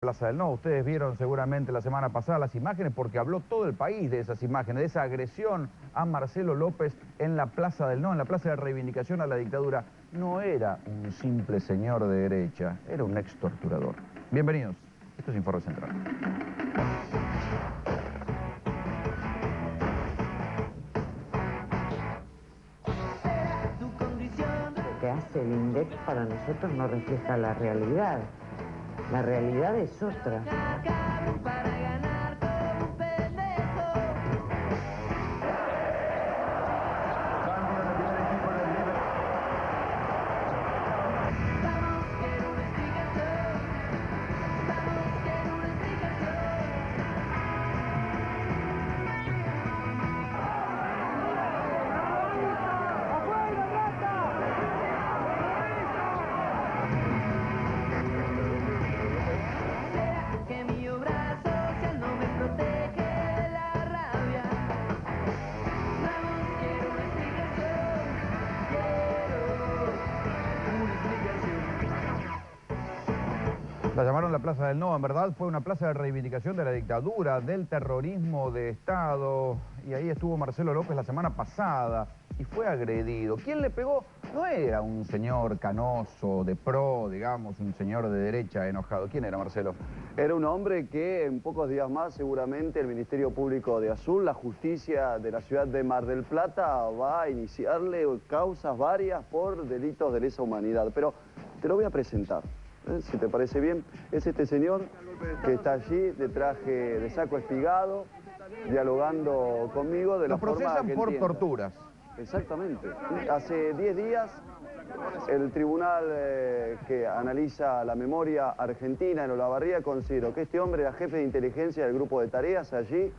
Plaza del No. Ustedes vieron seguramente la semana pasada las imágenes porque habló todo el país de esas imágenes, de esa agresión a Marcelo López en la Plaza del No, en la Plaza de Reivindicación a la dictadura. No era un simple señor de derecha, era un ex torturador. Bienvenidos, esto es Informe Central. Lo que hace el INDEC para nosotros no refleja la realidad. La realidad es otra. La llamaron la Plaza del No, en verdad fue una plaza de reivindicación de la dictadura, del terrorismo de Estado, y ahí estuvo Marcelo López la semana pasada y fue agredido. ¿Quién le pegó? No era un señor canoso, de pro, digamos, un señor de derecha enojado. ¿Quién era, Marcelo? Era un hombre que en pocos días más seguramente el Ministerio Público de Azul, la justicia de la ciudad de Mar del Plata, va a iniciarle causas varias por delitos de lesa humanidad. Pero te lo voy a presentar. Si te parece bien, es este señor que está allí de traje de saco espigado, dialogando conmigo de la forma que Lo procesan por entienda. torturas. Exactamente. Hace 10 días el tribunal que analiza la memoria argentina en Olavarría consideró que este hombre era jefe de inteligencia del grupo de tareas allí,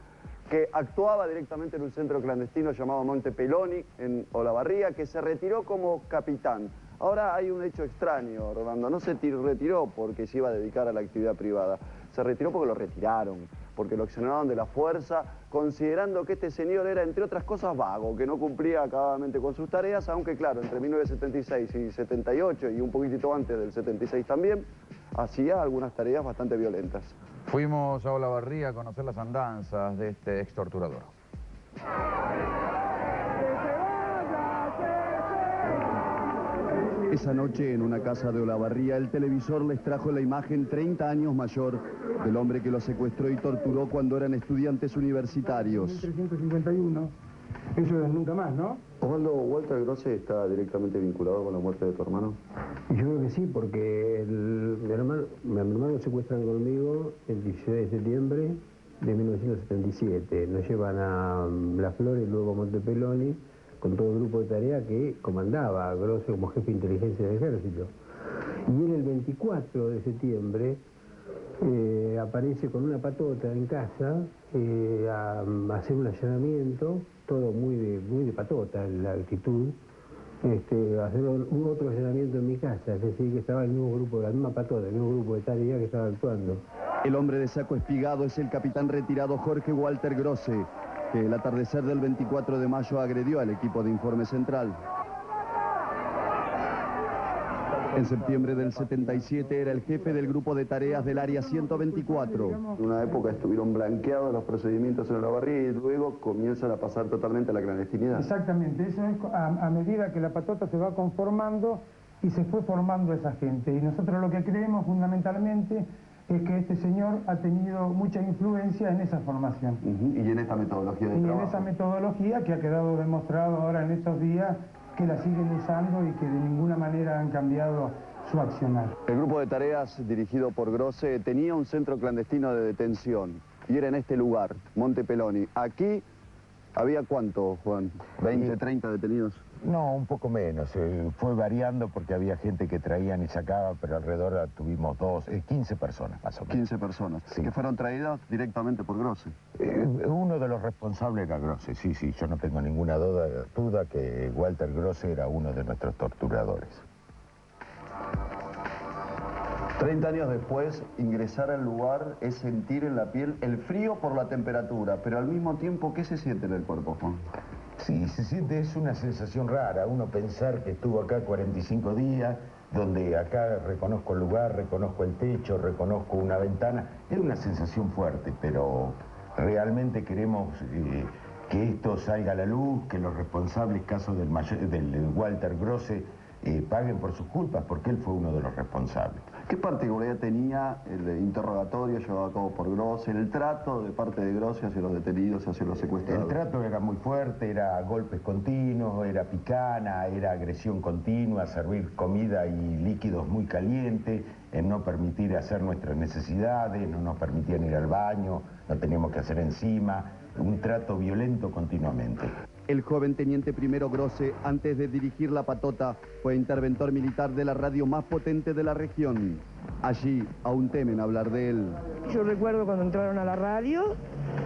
que actuaba directamente en un centro clandestino llamado Monte Peloni en Olavarría, que se retiró como capitán. Ahora hay un hecho extraño, Rolando, no se retiró porque se iba a dedicar a la actividad privada, se retiró porque lo retiraron, porque lo accionaron de la fuerza, considerando que este señor era, entre otras cosas, vago, que no cumplía acabadamente con sus tareas, aunque claro, entre 1976 y 78 y un poquitito antes del 76 también, hacía algunas tareas bastante violentas. Fuimos a Olavarría a conocer las andanzas de este ex torturador. Esa noche, en una casa de Olavarría, el televisor les trajo la imagen 30 años mayor del hombre que los secuestró y torturó cuando eran estudiantes universitarios. 1351, eso es nunca más, ¿no? Osvaldo, ¿Walter Grosse está directamente vinculado con la muerte de tu hermano? Yo creo que sí, porque mi hermano lo secuestran conmigo el 16 de septiembre de 1977. Nos llevan a Las Flores, luego a Monte Peloni, con todo el grupo de tarea que comandaba Grosse como jefe de inteligencia del ejército. Y él el 24 de septiembre aparece con una patota en casa a hacer un allanamiento, todo muy de patota la actitud, hacer otro allanamiento en mi casa, es decir, que estaba el mismo grupo, la misma patota, el mismo grupo de tarea que estaba actuando. El hombre de saco espigado es el capitán retirado Jorge Walter Grosse, que el atardecer del 24 de mayo agredió al equipo de Informe Central. En septiembre del 77 era el jefe del grupo de tareas del área 124. En una época estuvieron blanqueados los procedimientos en Olavarría y luego comienzan a pasar totalmente a la clandestinidad. Exactamente, eso es a medida que la patota se va conformando y se fue formando esa gente. Y nosotros lo que creemos fundamentalmente es que este señor ha tenido mucha influencia en esa formación. Y en esta metodología de Y trabajo. en esa metodología que ha quedado demostrado ahora en estos días que la siguen usando y que de ninguna manera han cambiado su accionar. El grupo de tareas dirigido por Grosse tenía un centro clandestino de detención y era en este lugar, Monte Peloni. Aquí había ¿cuánto, Juan? ¿20, 30 detenidos? No, un poco menos. Fue variando porque había gente que traían y sacaban, pero alrededor tuvimos 15 personas más o menos. 15 personas, Sí. que fueron traídas directamente por Grosse. Uno de los responsables era Grosse, sí, yo no tengo ninguna duda que Walter Grosse era uno de nuestros torturadores. 30 años después, ingresar al lugar es sentir en la piel el frío por la temperatura, pero al mismo tiempo, ¿qué se siente en el cuerpo, Juan? Sí, se siente, es una sensación rara, uno pensar que estuvo acá 45 días, donde acá reconozco el lugar, reconozco el techo, reconozco una ventana. Es una sensación fuerte, pero realmente queremos que esto salga a la luz, que los responsables, caso del Walter Grosse, paguen por sus culpas, porque él fue uno de los responsables. ¿Qué particularidad tenía el interrogatorio llevado a cabo por Grosse, el trato de parte de Grosse hacia los detenidos, hacia los secuestrados? El trato era muy fuerte, era golpes continuos, era picana, era agresión continua, servir comida y líquidos muy calientes, no permitir hacer nuestras necesidades, no nos permitían ir al baño, no teníamos que hacer encima, un trato violento continuamente. El joven teniente primero Grosse, antes de dirigir la patota, fue interventor militar de la radio más potente de la región. Allí aún temen hablar de él. Yo recuerdo cuando entraron a la radio,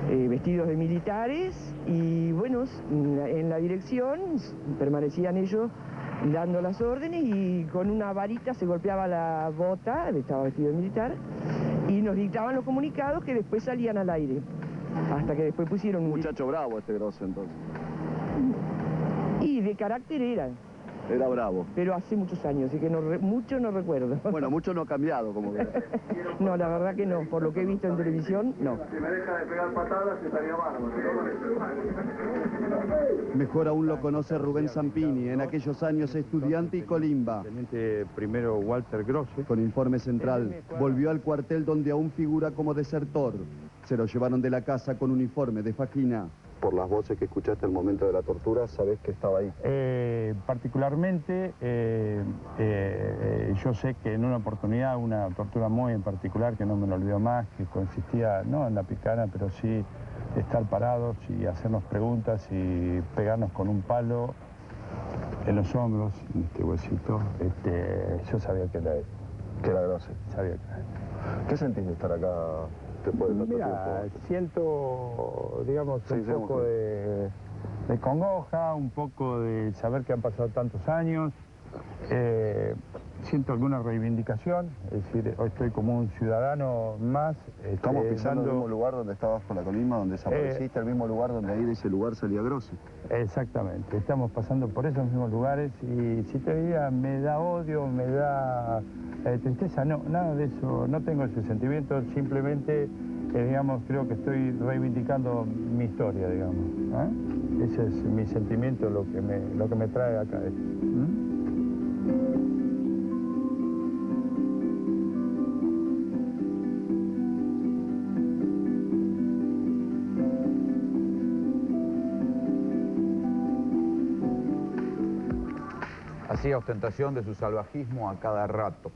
vestidos de militares, y bueno, en la dirección permanecían ellos dando las órdenes y con una varita se golpeaba la bota, estaba vestido de militar, y nos dictaban los comunicados que después salían al aire. Hasta que después pusieron... Un muchacho bravo este Grosse entonces. Y de carácter era. Era bravo. Pero hace muchos años, así que mucho no recuerdo. Bueno, mucho no ha cambiado, como que... No, la verdad que no. Por lo que he visto en televisión, no. Si me deja de pegar patadas, estaría mal. Mejor aún lo conoce Rubén Zampini, en aquellos años estudiante y colimba. Teniente primero Walter Grosse. Con informe central, volvió al cuartel donde aún figura como desertor. Se lo llevaron de la casa con uniforme de faquina. Por las voces que escuchaste al momento de la tortura, sabés que estaba ahí. Particularmente, yo sé que en una oportunidad, una tortura muy en particular, que no me lo olvido más, que consistía no en la picana, pero sí estar parados y hacernos preguntas y pegarnos con un palo en los hombros, en este huesito. Yo sabía que era él. Que era Grosse. Sabía que era él. ¿Qué sentís de estar acá después de tanto Mira, tiempo? siento, digamos, un poco de congoja, un poco de saber que han pasado tantos años. Siento alguna reivindicación, es decir, hoy estoy como un ciudadano más. Estamos pisando el mismo lugar donde estabas por la colima, donde desapareciste, el mismo lugar donde ahí de ese lugar salía Grosse. Exactamente, estamos pasando por esos mismos lugares y si te diría, me da odio, me da tristeza, no, nada de eso, no tengo ese sentimiento, simplemente, digamos, creo que estoy reivindicando mi historia, digamos. Ese es mi sentimiento, lo que me trae acá. Hacía ostentación de su salvajismo a cada rato.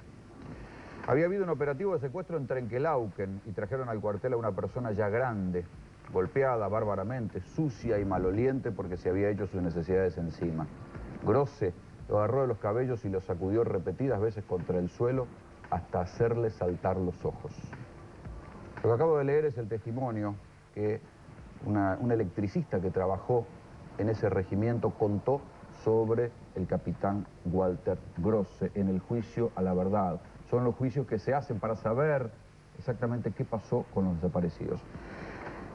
Había habido un operativo de secuestro en Trenquelauquen y trajeron al cuartel a una persona ya grande, golpeada bárbaramente, sucia y maloliente porque se había hecho sus necesidades encima. Grosse lo agarró de los cabellos y lo sacudió repetidas veces contra el suelo hasta hacerle saltar los ojos. Lo que acabo de leer es el testimonio que un electricista que trabajó en ese regimiento contó sobre el capitán Walter Grosse en el juicio a la verdad. Son los juicios que se hacen para saber exactamente qué pasó con los desaparecidos.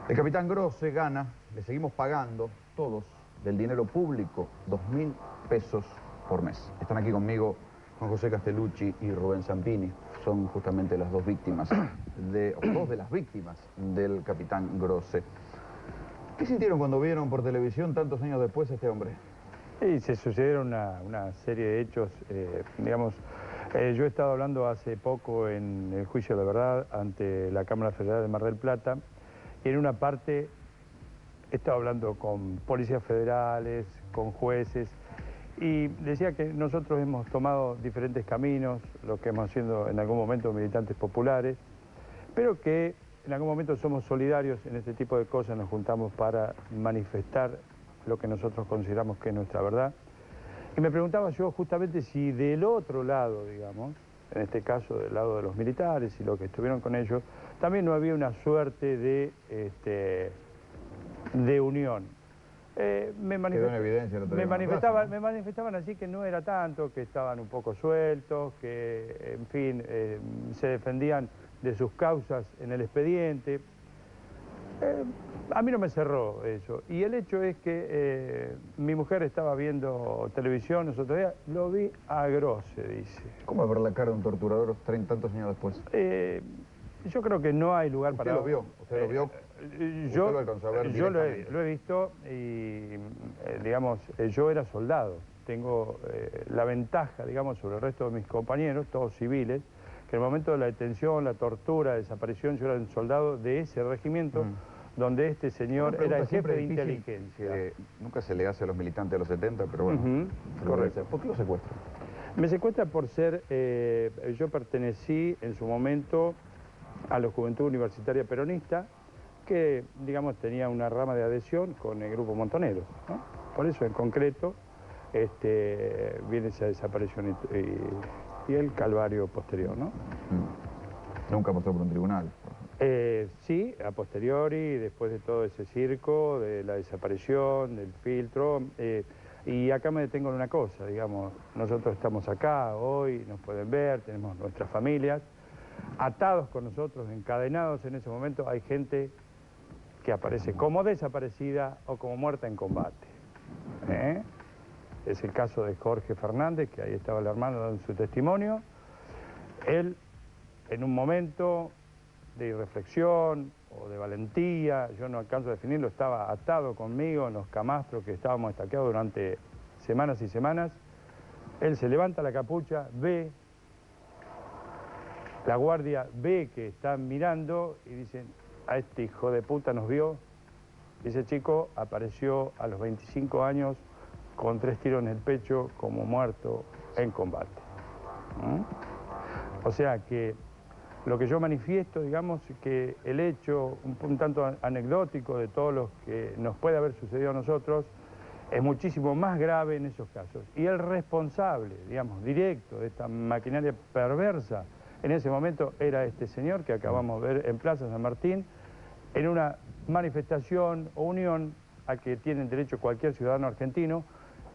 El capitán Grosse gana, le seguimos pagando todos del dinero público, 2.000 pesos por mes. Están aquí conmigo Juan José Castellucci y Rubén Zampini. Son justamente las dos víctimas, dos de las víctimas del capitán Grosse. ¿Qué sintieron cuando vieron por televisión tantos años después a este hombre? Y se sucedieron una serie de hechos, digamos, yo he estado hablando hace poco en el juicio de la verdad ante la Cámara Federal de Mar del Plata, y en una parte he estado hablando con policías federales, con jueces, y decía que nosotros hemos tomado diferentes caminos, lo que hemos sido en algún momento militantes populares, pero que en algún momento somos solidarios en este tipo de cosas, nos juntamos para manifestar lo que nosotros consideramos que es nuestra verdad. Y me preguntaba yo justamente si del otro lado, digamos, en este caso del lado de los militares y los que estuvieron con ellos, también no había una suerte de unión. Me manifestaban así que no era tanto, que estaban un poco sueltos, que, en fin, se defendían de sus causas en el expediente. A mí no me cerró eso. Y el hecho es que mi mujer estaba viendo televisión los otros días, lo vi a Grosse, dice. ¿Cómo ver la cara de un torturador 30 tantos años después? Yo creo que no hay lugar para... ¿Usted lo vio? ¿Usted lo vio? Yo, ¿Usted lo alcanzó a ver yo lo directamente? he visto y, digamos, yo era soldado. Tengo la ventaja, digamos, sobre el resto de mis compañeros, todos civiles, que en el momento de la detención, la tortura, desaparición, yo era un soldado de ese regimiento, donde este señor era el jefe de inteligencia. Nunca se le hace a los militantes de los 70, pero bueno. Correcto. ¿Por qué lo secuestran? Me secuestra por ser, yo pertenecí en su momento a la Juventud Universitaria Peronista, que, digamos, tenía una rama de adhesión con el Grupo Montoneros, ¿no? Por eso, en concreto, viene esa desaparición y el calvario posterior, ¿no? Nunca pasó por un tribunal. Sí, a posteriori, después de todo ese circo, de la desaparición, del filtro, y acá me detengo en una cosa, digamos, nosotros estamos acá hoy, nos pueden ver, tenemos nuestras familias, atados con nosotros, encadenados en ese momento, hay gente que aparece como desaparecida o como muerta en combate. Es el caso de Jorge Fernández, que ahí estaba el hermano dando su testimonio. Él, en un momento de irreflexión o de valentía, yo no alcanzo a definirlo, estaba atado conmigo en los camastros que estábamos estaqueados durante semanas y semanas. Él se levanta la capucha, ve, la guardia ve que están mirando y dicen, a este hijo de puta nos vio. Ese chico apareció a los 25 años con 3 tiros en el pecho como muerto en combate. O sea que lo que yo manifiesto, digamos, que el hecho un tanto anecdótico de todo lo que nos puede haber sucedido a nosotros es muchísimo más grave en esos casos. Y el responsable, digamos, directo de esta maquinaria perversa, en ese momento era este señor que acabamos de ver en Plaza San Martín, en una manifestación o unión a que tienen derecho cualquier ciudadano argentino,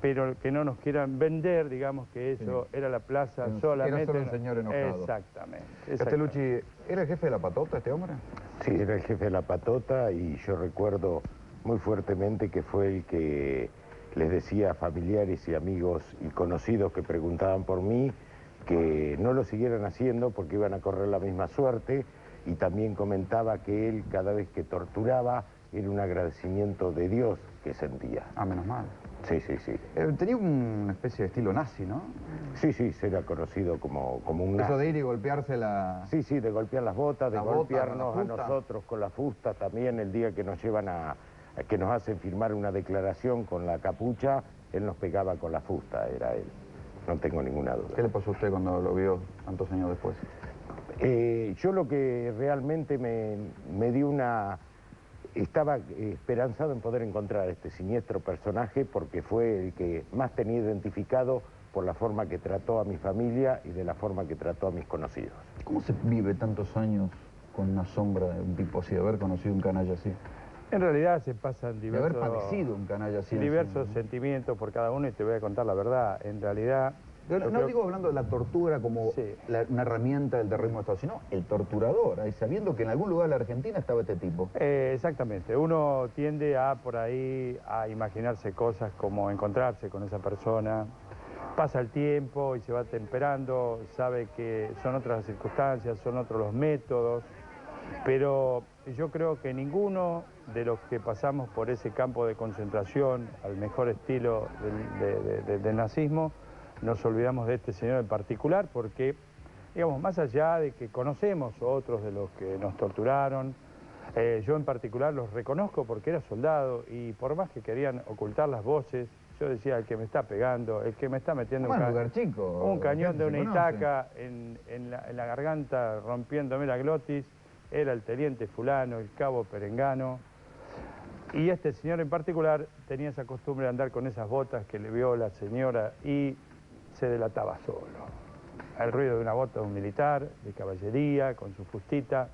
pero que no nos quieran vender, digamos, que eso era la plaza solamente... Era solo un señor enojado. Exactamente. Castellucci, ¿era el jefe de la patota este hombre? Sí, era el jefe de la patota y yo recuerdo muy fuertemente que fue el que les decía a familiares y amigos y conocidos que preguntaban por mí que no lo siguieran haciendo porque iban a correr la misma suerte, y también comentaba que él cada vez que torturaba era un agradecimiento de Dios que sentía. Ah, menos mal. Sí, sí, sí. Tenía una especie de estilo nazi, ¿no? Sí, sí, era conocido como un nazi. Eso de ir y golpearse la... Sí, sí, de golpear las botas, de La bota, golpearnos la a fusta. nosotros con la fusta también. El día que nos llevan que nos hacen firmar una declaración con la capucha, él nos pegaba con la fusta, era él. No tengo ninguna duda. ¿Qué le pasó a usted cuando lo vio tantos años después? Yo lo que realmente me dio una... Estaba esperanzado en poder encontrar a este siniestro personaje porque fue el que más tenía identificado por la forma que trató a mi familia y de la forma que trató a mis conocidos. ¿Cómo se vive tantos años con una sombra de un tipo así, de haber conocido un canalla así? En realidad se pasan De diversos... haber padecido un canalla así. diversos sentimientos por cada uno y te voy a contar la verdad. En realidad... No digo hablando de la tortura como una herramienta del terrorismo de Estado, sino el torturador, ahí sabiendo que en algún lugar de la Argentina estaba este tipo. Exactamente. Uno tiende a por ahí a imaginarse cosas como encontrarse con esa persona. Pasa el tiempo y se va temperando, sabe que son otras las circunstancias, son otros los métodos, pero yo creo que ninguno de los que pasamos por ese campo de concentración, al mejor estilo del nazismo, nos olvidamos de este señor en particular porque, digamos, más allá de que conocemos otros de los que nos torturaron, yo en particular los reconozco porque era soldado y por más que querían ocultar las voces, yo decía, el que me está pegando, el que me está metiendo un cañón de una itaca en la garganta rompiéndome la glotis, era el teniente fulano, el cabo perengano. Y este señor en particular tenía esa costumbre de andar con esas botas que le vio la señora y se delataba solo. El ruido de una bota de un militar, de caballería, con su fustita,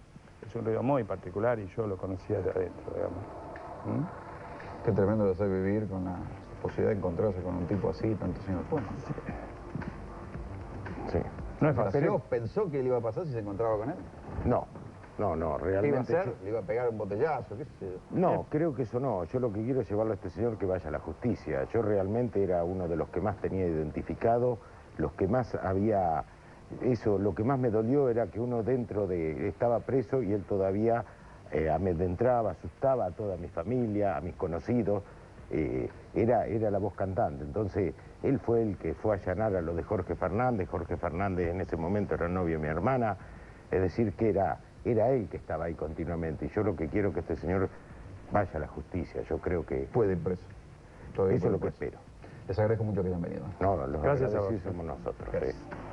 es un ruido muy particular y yo lo conocía de adentro, digamos. Qué tremendo de hacer vivir con la posibilidad de encontrarse con un tipo así tantos años después. Sí. No es fácil. ¿Pero pensó que le iba a pasar si se encontraba con él? No, no, ¿Qué iba a realmente... hacer? ¿Le iba a pegar un botellazo? ¿Qué sé yo? No, creo que eso no. Yo lo que quiero es llevarlo a este señor que vaya a la justicia. Yo realmente era uno de los que más tenía identificado, los que más había... Eso, lo que más me dolió era que uno estaba preso y él todavía amedrentaba, asustaba a toda mi familia, a mis conocidos. Era la voz cantante. Entonces, él fue el que fue a allanar a lo de Jorge Fernández. Jorge Fernández en ese momento era novio de mi hermana. Es decir, que era él que estaba ahí continuamente. Y yo lo que quiero es que este señor vaya a la justicia. Yo creo que... Puede ir preso. Todavía Eso es puede lo que ir preso. espero. Les agradezco mucho que hayan venido. No, los Gracias a agradecidos vos. somos nosotros. Gracias. Sí.